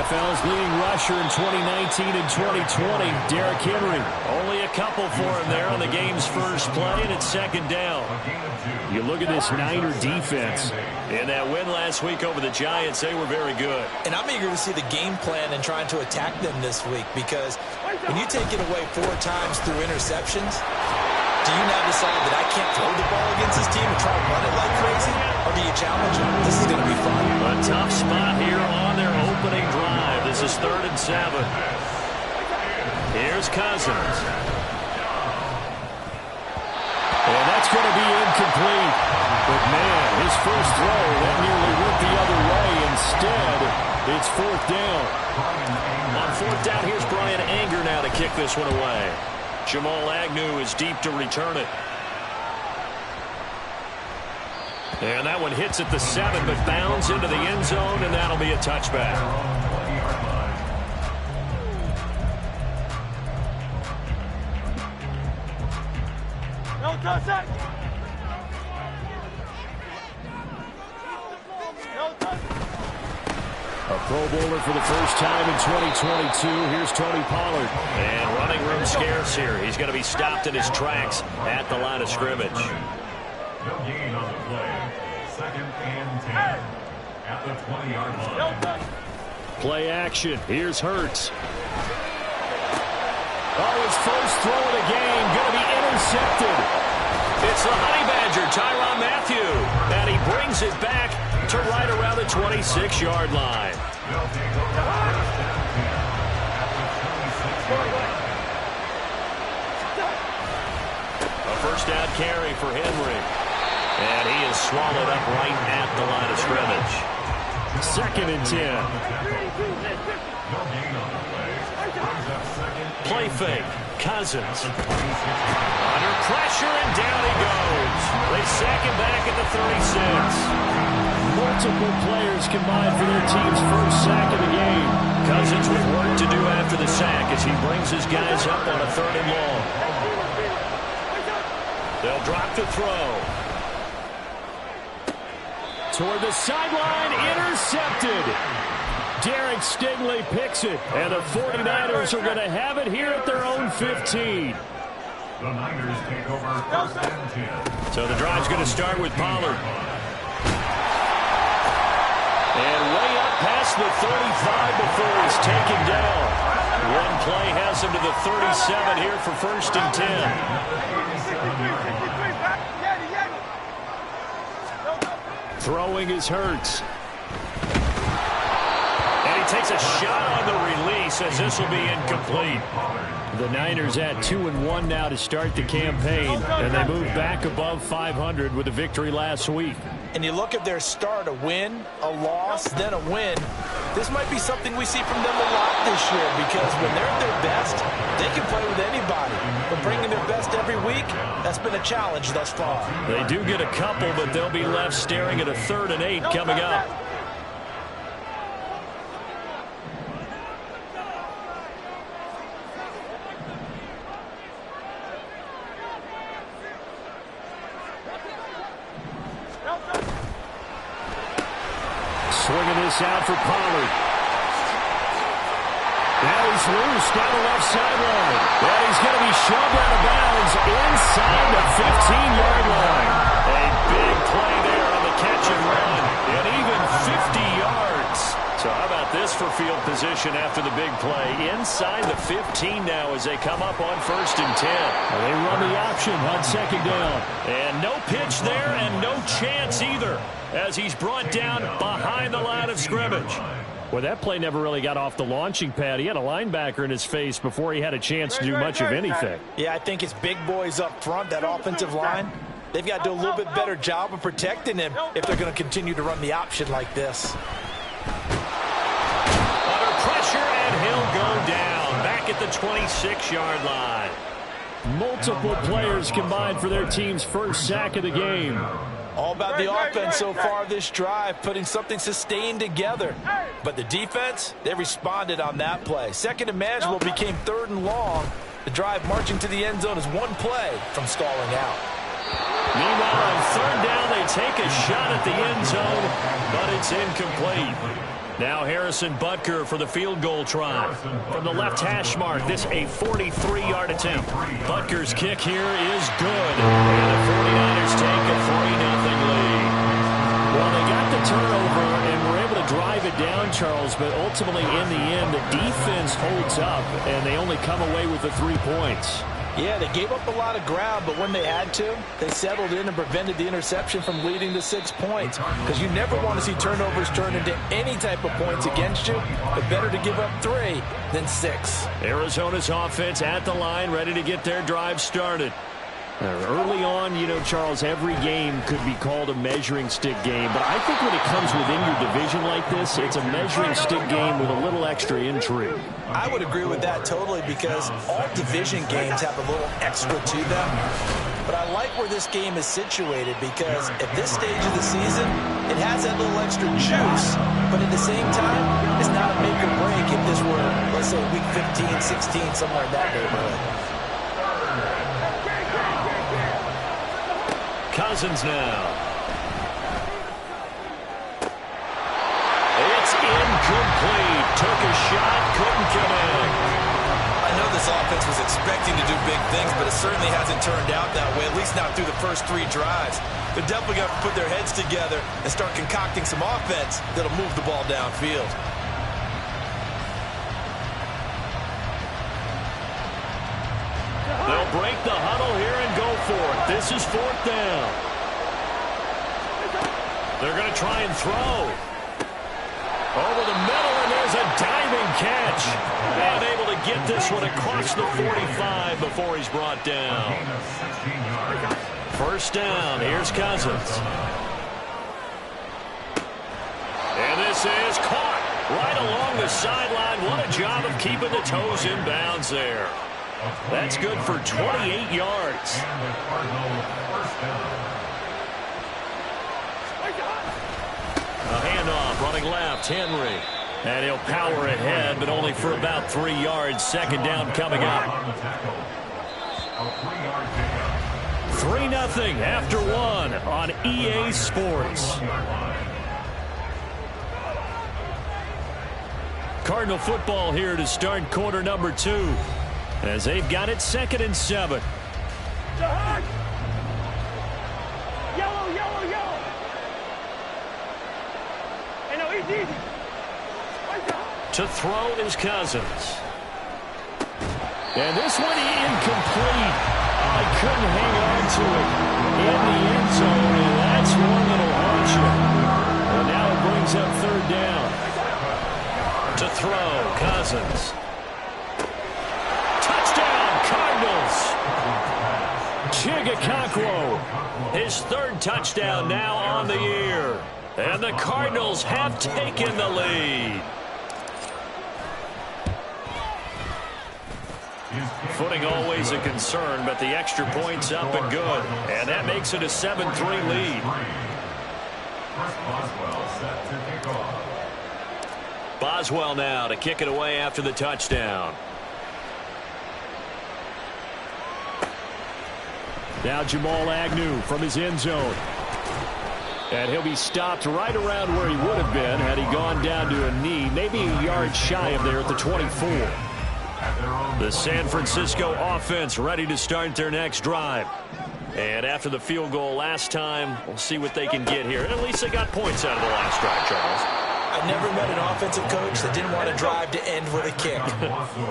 NFL's leading rusher in 2019 and 2020, Derrick Henry. Only a couple for him there on the game's first play, and it's second down. You look at this Niner defense. In that win last week over the Giants, they were very good. And I'm eager to see the game plan and trying to attack them this week, because when you take it away 4 times through interceptions, do you now decide that I can't throw the ball against this team and try to run it like crazy? Or do you challenge them? This is going to be fun. A tough spot here on their opening drive. This is 3rd and 7. Here's Cousins. And that's going to be incomplete. But, man, his first throw, that nearly went the other way. Instead, it's 4th down. On 4th down, here's Brian Anger now to kick this one away. Jamal Agnew is deep to return it. And that one hits at the 7, but bounds into the end zone, and that'll be a touchback. A Pro Bowler for the first time in 2022. Here's Tony Pollard. And running room scarce here. He's going to be stopped in his tracks at the line of scrimmage. No gain on the play. 2nd and 10 at the 20-yard line. Play action. Here's Hurts. Oh, his first throw of the game going to be intercepted. It's the Honey Badger, Tyrann Mathieu. And he brings it back to right around the 26-yard line. A first down carry for Henry. And he is swallowed up right at the line of scrimmage. 2nd and 10. Play fake. Cousins. Under pressure, and down he goes. They sack him back at the 36. Multiple players combined for their team's first sack of the game. Cousins with work to do after the sack as he brings his guys up on a 3rd and long. They'll drop the throw. Toward the sideline, intercepted. Derek Stingley picks it, and the 49ers are going to have it here at their own 15. The Niners take over 1st and 10. So the drive's going to start with Pollard. And way up past the 35 before he's taken down. One play has him to the 37 here for 1st and 10. Throwing is Hurts. And he takes a shot on the release as this will be incomplete. The Niners at 2-1 now to start the campaign, and they move back above 500 with a victory last week. And you look at their start, a win, a loss, then a win. This might be something we see from them a lot this year, because when they're at their best, they can play with anybody. But bringing their best every week, that's been a challenge thus far. They do get a couple, but they'll be left staring at a 3rd and 8 coming up. Swinging this out for Pollard. Now he's loose down the left sideline. And he's going to be shoved out of bounds inside the 15-yard line. A big play there on the catch and run. And even 50 yards. So how about this for field position after the big play? Inside the 15 now as they come up on 1st and 10. Well, they run the option on 2nd down. And no pitch there and no chance either as he's brought down behind the line of scrimmage. Well, that play never really got off the launching pad. He had a linebacker in his face before he had a chance to do much of anything. Yeah, I think it's big boys up front, that offensive line. They've got to do a little bit better job of protecting him if they're going to continue to run the option like this. Under pressure, and he'll go down back at the 26-yard line. Multiple players combined for their team's first sack of the game. All about the offense so far this drive, putting something sustained together. But the defense, they responded on that play. Second and manageable became 3rd and long. The drive marching to the end zone is one play from stalling out. Meanwhile, on 3rd down, they take a shot at the end zone, but it's incomplete. Now Harrison Butker for the field goal try. From the left hash mark, this a 43-yard attempt. Butker's kick here is good. And the 49ers take a 3-0 lead. Well, they got the turnover and were able to drive it down, Charles, but ultimately in the end, the defense holds up, and they only come away with the 3 points. Yeah, they gave up a lot of ground, but when they had to, they settled in and prevented the interception from leading to 6 points. Because you never want to see turnovers turn into any type of points against you, but better to give up 3 than 6. Arizona's offense at the line, ready to get their drive started. Early on, you know, Charles, every game could be called a measuring stick game, but I think when it comes within your division like this, it's a measuring stick game with a little extra intrigue. I would agree with that totally, because all division games have a little extra to them. But I like where this game is situated, because at this stage of the season, it has that little extra juice, but at the same time, it's not a make or break if this were, let's say, week 15, 16, somewhere in that neighborhood. Cousins now. It's incomplete. Took a shot, couldn't connect. I know this offense was expecting to do big things, but it certainly hasn't turned out that way, at least not through the first 3 drives. They're definitely going to put their heads together and start concocting some offense that'll move the ball downfield. They'll break the huddle here and go for it. This is 4th down. They're going to try and throw. Over the middle, and there's a diving catch. And able to get this one across the 45 before he's brought down. 1st down. Here's Cousins. And this is caught right along the sideline. What a job of keeping the toes in bounds there. That's good for 28 yards. A handoff running left, Henry. And he'll power ahead, but only for about 3 yards. 2nd down coming up. 3-0 after 1 on EA Sports. Cardinal football here to start quarter number 2. As they've got it 2nd and 7. Yellow, yellow, yellow. Hey, no, easy, easy. To throw is Cousins. And this one incomplete. I couldn't hang on to it in the end zone, and that's one that'll haunt you. And now it brings up 3rd down. To throw, Cousins. Chigakakwo, his 3rd touchdown now on the year. And the Cardinals have taken the lead. Footing always a concern, but the extra point's up and good. And that makes it a 7-3 lead. Boswell now to kick it away after the touchdown. Now Jamal Agnew from his end zone. And he'll be stopped right around where he would have been had he gone down to a knee, maybe a yard shy of there at the 24. The San Francisco offense ready to start their next drive. And after the field goal last time, we'll see what they can get here. At least they got points out of the last drive, Charles. I've never met an offensive coach that didn't want to drive to end with a kick.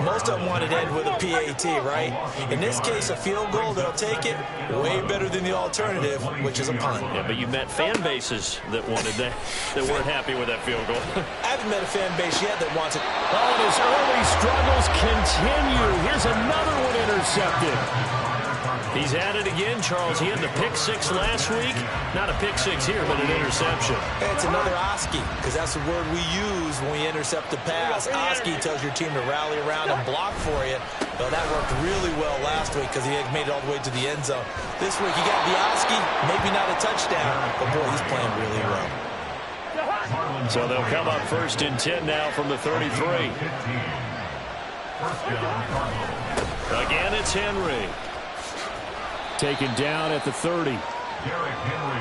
Most of them wanted to end with a PAT, right? In this case, a field goal, they'll take it way better than the alternative, which is a punt. Yeah, but you met fan bases that wanted that weren't happy with that field goal. I haven't met a fan base yet that wants it. Oh, and his early struggles continue. Here's another one intercepted. He's at it again, Charles. He had the pick 6 last week. Not a pick 6 here, but an interception. Hey, it's another Oski, because that's the word we use when we intercept a pass. Oski tells your team to rally around and block for you. Well, that worked really well last week because he had made it all the way to the end zone. This week, he got the Oski, maybe not a touchdown, but boy, he's playing really well. So they'll come up 1st and 10 now from the 33. Again, it's Henry. Taken down at the 30.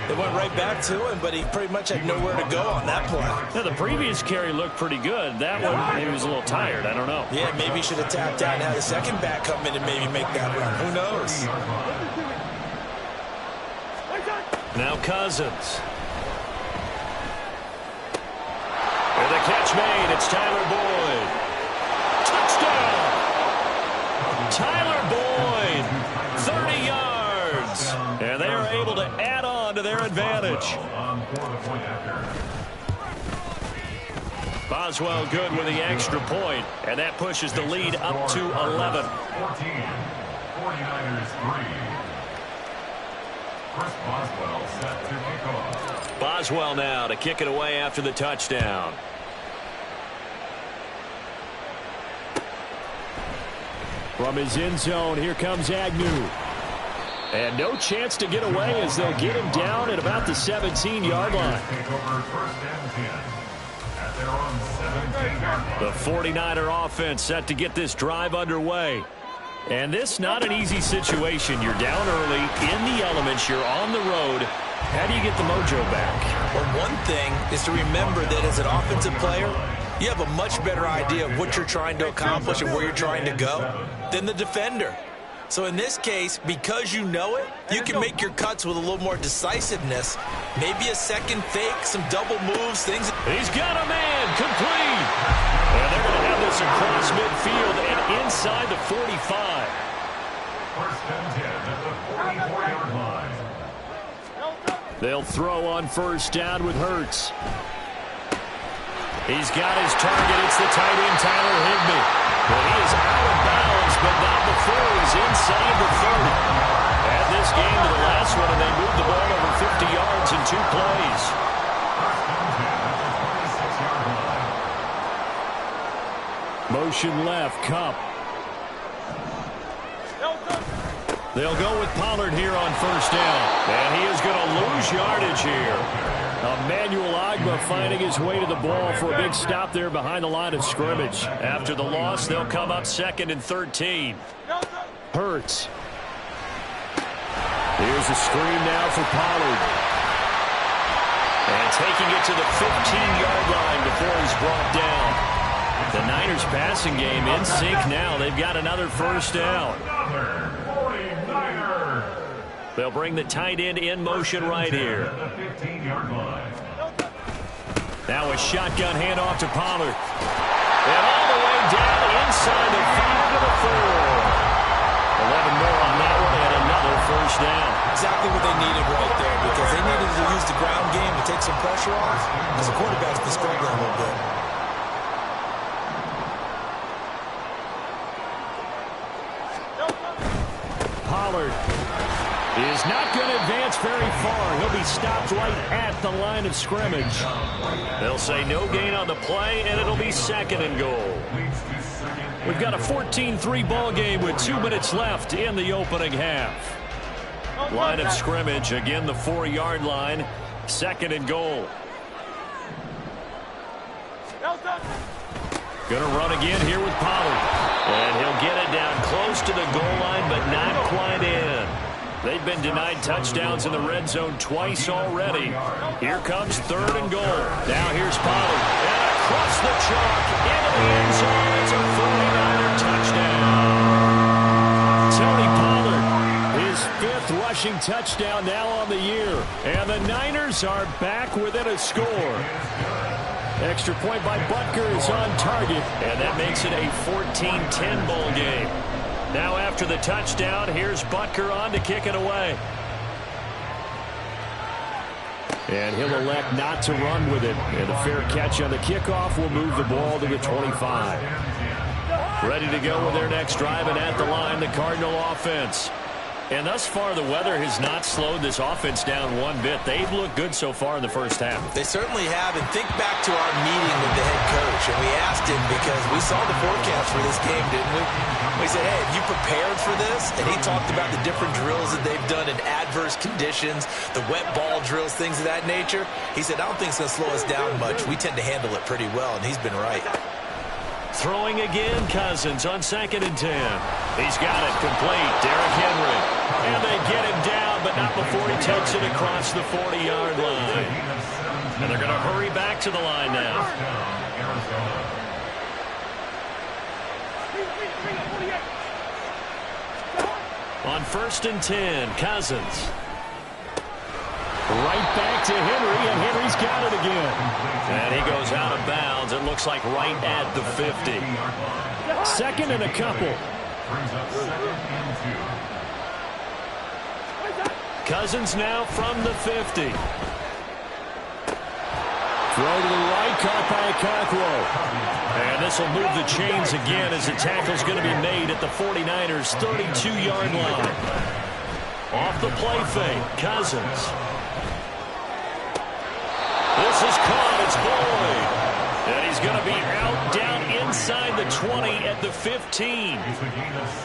They went right back to him, but he pretty much had nowhere to go on that play. Yeah, the previous carry looked pretty good. That one, maybe he was a little tired. I don't know. Yeah, maybe he should have tapped out and had a second back come in and maybe make that run. Who knows? Now Cousins. And the catch made. It's Tyler Boyd. Touchdown! Tyler Boyd, 30 yards. And they are able to add on to their advantage. Boswell good with the extra point, and that pushes the lead up to 11. 14, 49ers 3. Chris Boswell set to kick off. Boswell now to kick it away after the touchdown. From his end zone, here comes Agnew. And no chance to get away as they'll get him down at about the 17-yard line. The 49er offense set to get this drive underway. And this not an easy situation. You're down early, in the elements, you're on the road. How do you get the mojo back? Well, one thing is to remember that as an offensive player, you have a much better idea of what you're trying to accomplish and where you're trying to go than the defender. So in this case, because you know it, you can make your cuts with a little more decisiveness. Maybe a second fake, some double moves, things. He's got a man, complete. And they're going to have this across midfield and inside the 45. First and 10 at the 44-yard line. They'll throw on first down with Hurts. He's got his target. It's the tight end, Tyler Higbee. Well, he is out of bounds, but not before he's inside the 30. Add this game to the last one, and they moved the ball over 50 yards in 2 plays. Motion left, Kupp. They'll go with Pollard here on first down. And he is going to lose yardage here. Emmanuel Ogbah finding his way to the ball for a big stop there behind the line of scrimmage. After the loss, they'll come up 2nd and 13. Hurts. Here's a screen now for Pollard. And taking it to the 15-yard line before he's brought down. The Niners passing game in sync now. They've got another first down. They'll bring the tight end in motion right here. Now a shotgun handoff to Pollard. And all the way down inside the 5 to the 4. 11 more on that one and another first down. Exactly what they needed right there, because they needed to use the ground game to take some pressure off, because the quarterback's been struggling a little bit. Pollard is not going to advance very far. He'll be stopped right at the line of scrimmage. They'll say no gain on the play, and it'll be 2nd and goal. We've got a 14-3 ball game with 2 minutes left in the opening half. Line of scrimmage, again the 4-yard line, 2nd and goal. Going to run again here with Pollard. And he'll get it down close to the goal line, but not quite in. They've been denied touchdowns in the red zone twice already. Here comes 3rd and goal. Now here's Pollard. And across the chalk into the end zone. It's a 49er touchdown. Tony Pollard, his 5th rushing touchdown now on the year. And the Niners are back within a score. Extra point by Butker is on target. And that makes it a 14-10 ball game. Now after the touchdown, here's Butker on to kick it away. And he'll elect not to run with it. And a fair catch on the kickoff will move the ball to the 25. Ready to go with their next drive, and at the line, the Cardinal offense. And thus far, the weather has not slowed this offense down one bit. They've looked good so far in the first half. They certainly have. And think back to our meeting with the head coach. And we asked him, because we saw the forecast for this game, didn't we? We said, hey, have you prepared for this? And he talked about the different drills that they've done in adverse conditions, the wet ball drills, things of that nature. He said, I don't think it's going to slow us down much. We tend to handle it pretty well, and he's been right. Throwing again, Cousins on 2nd and 10. He's got it complete. Derrick Henry. And they get him down, but not before he takes it across the 40-yard line. And they're going to hurry back to the line now. On 1st and 10, Cousins. Right back to Henry, and Henry's got it again. And he goes out of bounds. It looks like right at the 50. 2nd and a couple. Cousins now from the 50. Throw to the right, caught by Okoronkwo. And this will move the chains again as the tackle's going to be made at the 49ers' 32-yard line. Off the play fake, Cousins. This is caught. It's Boyd. And he's going to be out down inside the 20 at the 15.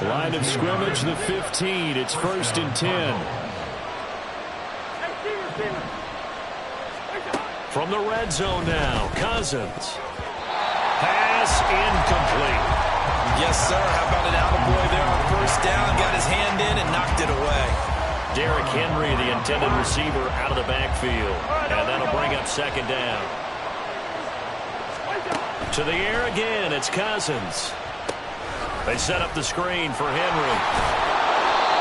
Line of scrimmage, the 15. It's 1st and 10. From the red zone now, Cousins. Pass incomplete. Yes, sir. How about an attaboy there on 1st down? Got his hand in and knocked it away. Derrick Henry, the intended receiver, out of the backfield. And that'll bring up 2nd down. To the air again, it's Cousins. They set up the screen for Henry.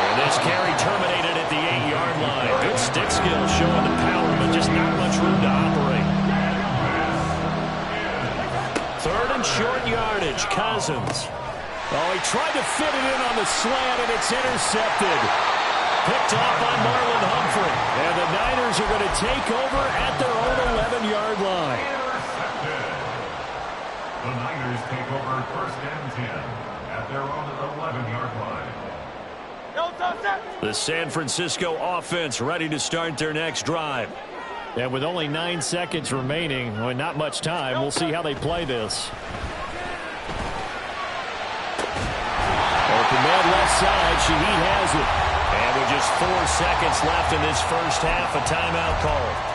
And this carry terminated at the 8-yard line. Good stick skill showing the power, but just not much room to operate. 3rd and short yardage, Cousins. Oh, he tried to fit it in on the slant, and it's intercepted. Picked off by Marlon Humphrey. And the Niners are going to take over at their own 11-yard line. The Niners take over 1st and 10 at their own 11-yard line. The San Francisco offense ready to start their next drive. And with only 9 seconds remaining, well, not much time, we'll see how they play this. Open man left side, Shaheed has it. And with just 4 seconds left in this first half, a timeout call.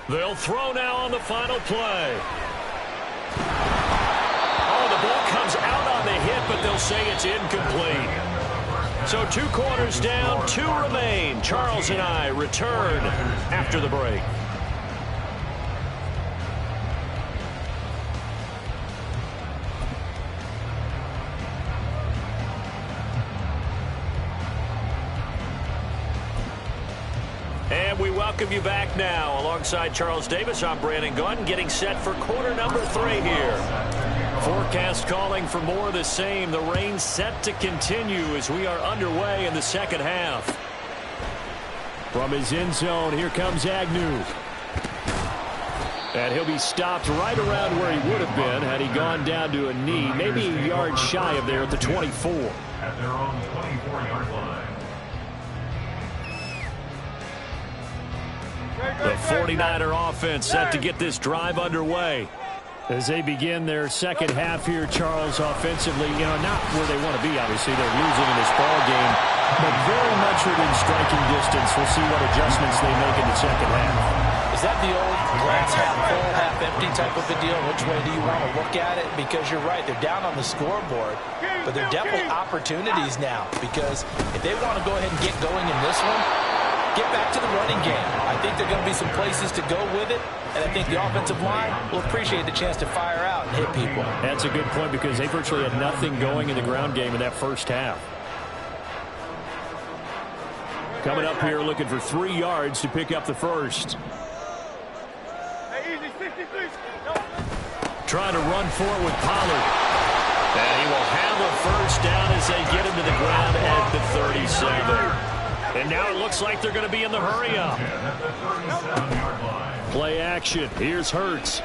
They'll throw now on the final play. Oh, the ball comes out on the hit, but they'll say it's incomplete. So 2 quarters down, 2 remain. Charles and I return after the break. And we welcome you back now. Alongside Charles Davis, I'm Brandon Gunn, getting set for quarter number 3 here. Forecast calling for more of the same. The rain set to continue as we are underway in the second half. From his end zone, here comes Agnew. And he'll be stopped right around where he would have been had he gone down to a knee, maybe a yard shy of there at the 24. At their own 24-yard line. The 49er offense set to get this drive underway. As they begin their second half here, Charles, offensively, not where they want to be, obviously. They're losing in this ball game, but very much within striking distance. We'll see what adjustments they make in the second half. Is that the old glass half full, half empty type of a deal? Which way do you want to look at it? Because you're right, they're down on the scoreboard, but they're definitely opportunities now, because if they want to go ahead and get going in this one, get back to the running game. I think there are going to be some places to go with it, and I think the offensive line will appreciate the chance to fire out and hit people. That's a good point because they virtually had nothing going in the ground game in that first half. Coming up here looking for 3 yards to pick up the first. Trying to run for it with Pollard. And he will have a first down as they get him to the ground at the 37. And now it looks like they're going to be in the hurry-up. Play action. Here's Hurts.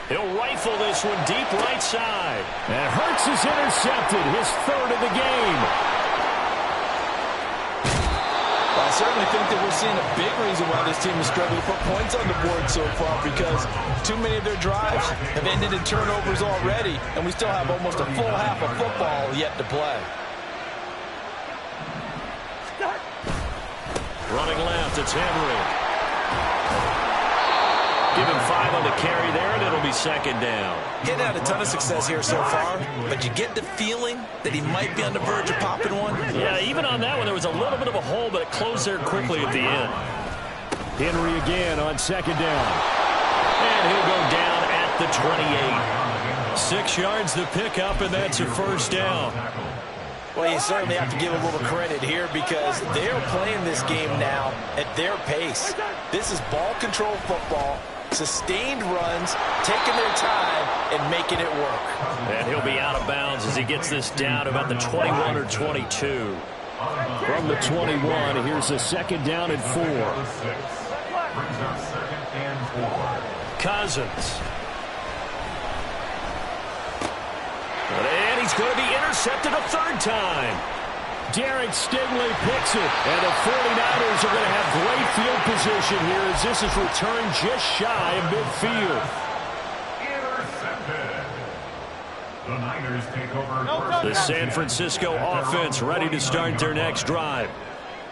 He'll rifle this one deep right side. And Hurts is intercepted, his 3rd of the game. Well, certainly think that we're seeing a big reason why this team is struggling to put points on the board so far, because too many of their drives have ended in turnovers already, and we still have almost a full half of football yet to play. Running left, it's Henry. Give him 5 on the carry there, and it'll be second down. Getting had a ton of success here so far, but you get the feeling that he might be on the verge of popping one. Yeah, even on that one, there was a little bit of a hole, but it closed there quickly at the end. Henry again on second down. And he'll go down at the 28. 6 yards the pickup, and that's a first down. Well, you certainly have to give a little credit here because they're playing this game now at their pace. This is ball control football, sustained runs, taking their time, and making it work. And he'll be out of bounds as he gets this down about the 21 or 22. From the 21, here's a second down and 4. Cousins. And he's going to be intercepted a third time. Derek Stingley picks it. And the 49ers are going to have great field position here as this is returned just shy of midfield. Intercepted. The Niners take over. The San Francisco offense ready to start their next drive.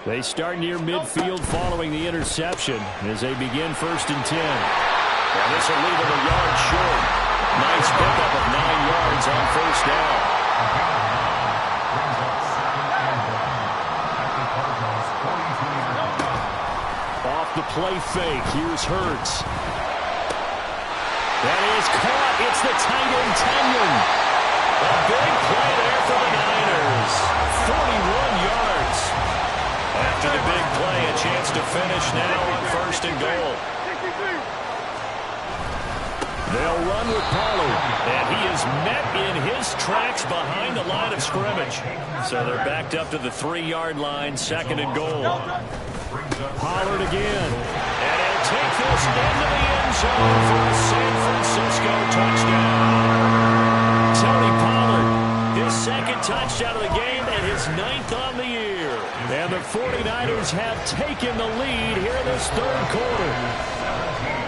They start near midfield following the interception as they begin 1st and 10. And this will leave them a yard short. Nice pickup of 9 yards on first down. Off the play fake. Here's Hurts. That is caught. It's the tight end Tanyan. A big play there for the Niners. 41 yards. After the big play, a chance to finish now on 1st and goal. They'll run with Pollard, and he is met in his tracks behind the line of scrimmage. So they're backed up to the 3-yard line, 2nd and goal. Pollard again, and he'll take this into the end zone for a San Francisco touchdown. Tony Pollard, his 2nd touchdown of the game and his 9th on the year. And the 49ers have taken the lead here in this 3rd quarter.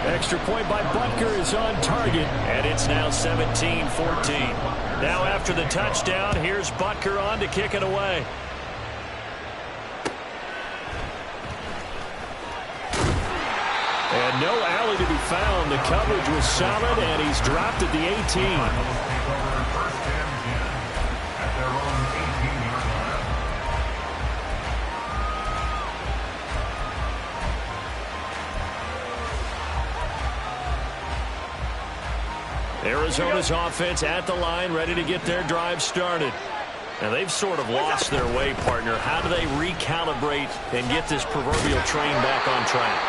Extra point by Butker is on target, and it's now 17-14. Now after the touchdown, here's Butker on to kick it away. And no alley to be found. The coverage was solid, and he's dropped at the 18. Arizona's offense at the line, ready to get their drive started. Now, they've sort of lost their way, partner. How do they recalibrate and get this proverbial train back on track?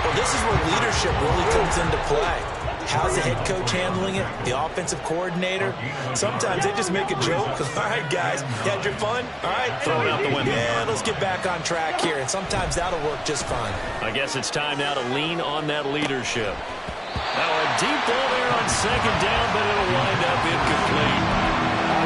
Well, this is where leadership really comes into play. How's the head coach handling it? The offensive coordinator? Sometimes they just make a joke. All right, guys, you had your fun? All right, throw it out the window. Yeah, let's get back on track here. And sometimes that'll work just fine. I guess it's time now to lean on that leadership. Now a deep ball there on 2nd down, but it'll wind up incomplete.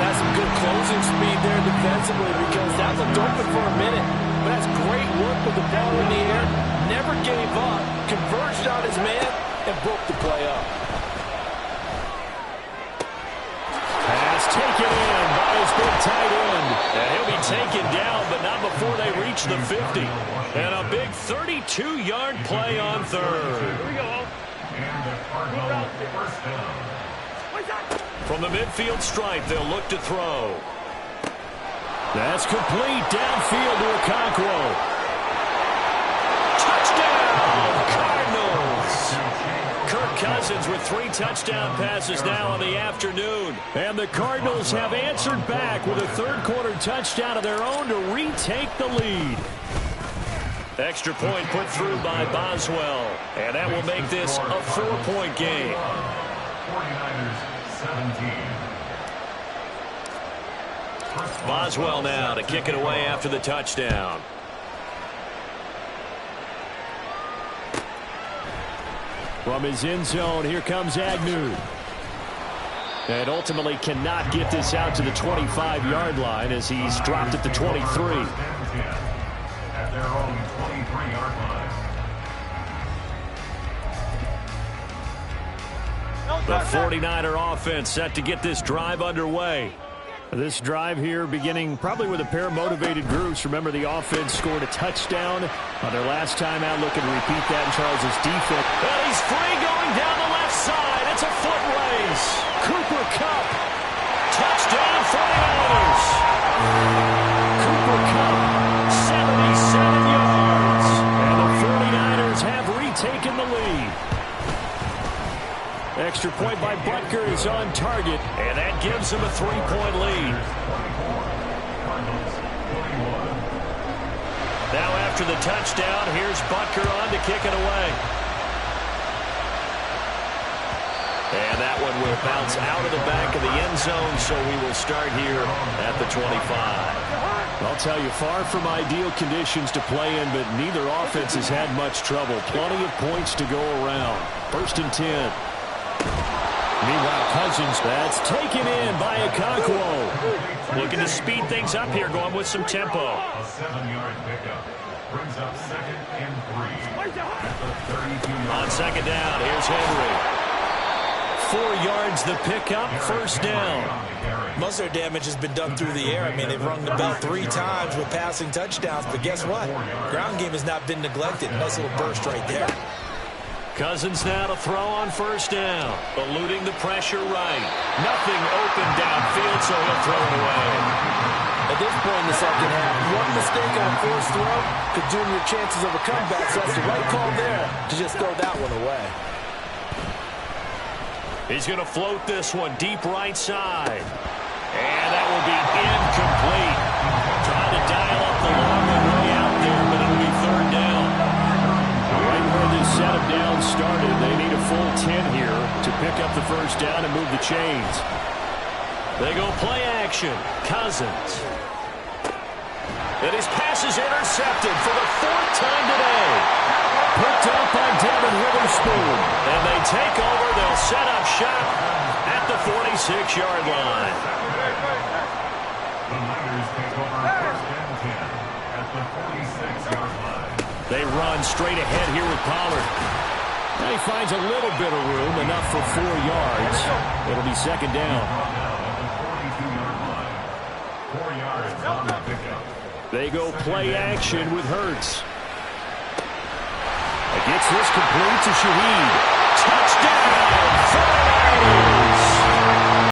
That's some good closing speed there defensively because that looked open for a minute. But that's great work with the ball in the air. Never gave up, converged on his man, and broke the play up. Pass taken in by his big tight end. And he'll be taken down, but not before they reach the 50. And a big 32-yard play on 3rd. Here we go. From the midfield stripe, they'll look to throw. That's complete downfield to Okonkwo. Touchdown, Cardinals! Kirk Cousins with 3 touchdown passes now on the afternoon. And the Cardinals have answered back with a 3rd quarter touchdown of their own to retake the lead. Extra point put through by Boswell. And that will make this a 4-point game. 49ers 17. Boswell now to kick it away after the touchdown. From his end zone, here comes Agnew. And ultimately cannot get this out to the 25-yard line as he's dropped at the 23. At their own 20 23-yard line. The 49er offense set to get this drive underway. This drive here beginning probably with a pair of motivated groups. Remember, the offense scored a touchdown on their last time out. Looking to repeat that in Charles' defense. And he's free going down the left side. It's a foot race. Cooper Kupp. Touchdown 49ers. Cooper Kupp, 77 yards. and the 49ers have retaken the lead. Extra point by Butker is on target. And that gives him a 3-point lead. Now after the touchdown, here's Butker on to kick it away. And that one will bounce out of the back of the end zone, so we will start here at the 25. I'll tell you, far from ideal conditions to play in, but neither offense has had much trouble. Plenty of points to go around. 1st and 10. Meanwhile, Cousins, that's taken in by Okonkwo. Looking to speed things up here, going with some tempo. A 7-yard pickup brings up 2nd and 3 at the 32-yard. On 2nd down, here's Henry. 4 yards the pickup, 1st down. Most of their damage has been done through the air. I mean, they've rung the bell 3 times with passing touchdowns, but guess what? Ground game has not been neglected. Nice little burst right there. Cousins now to throw on 1st down. Eluding the pressure right. Nothing open downfield, so he'll throw it away. At this point in the second half, one mistake on a forced throw could doom your chances of a comeback, so that's the right call there to just throw that one away. He's going to float this one deep right side. And that will be incomplete. Trying to dial up the long one way out there, but it'll be 3rd down. Right where this set of downs started, they need a full 10 here to pick up the 1st down and move the chains. They go play action. Cousins. And his pass is intercepted for the 4th time today. Picked up by Devin Witherspoon. And they take over. They'll set up shop at the 46-yard line. The Niners take over 1st and 10 at the 46-yard line. They run straight ahead here with Pollard. Now he finds a little bit of room, enough for 4 yards. It'll be 2nd down. Now at the 42-yard line. 4 yards on the pickup. They go play action with Hurts. Gets this complete to Shaheed. Touchdown! 49ers!